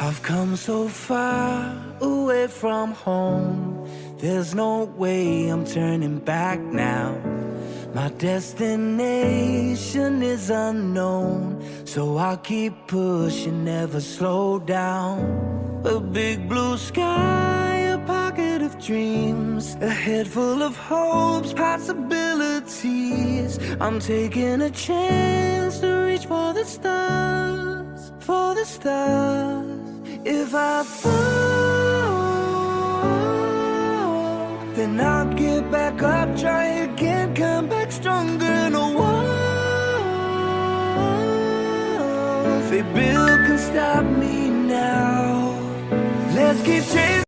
I've come so far away from home. There's no way I'm turning back now. My destination is unknown, so I'll keep pushing, never slow down. A big blue sky, a pocket of dreams, a head full of hopes, possibilities. I'm taking a chance to reach for the stars, for the stars. If I fall, then I'll get back up, try again, come back stronger. No walls they build can stop me now. Let's keep chasing.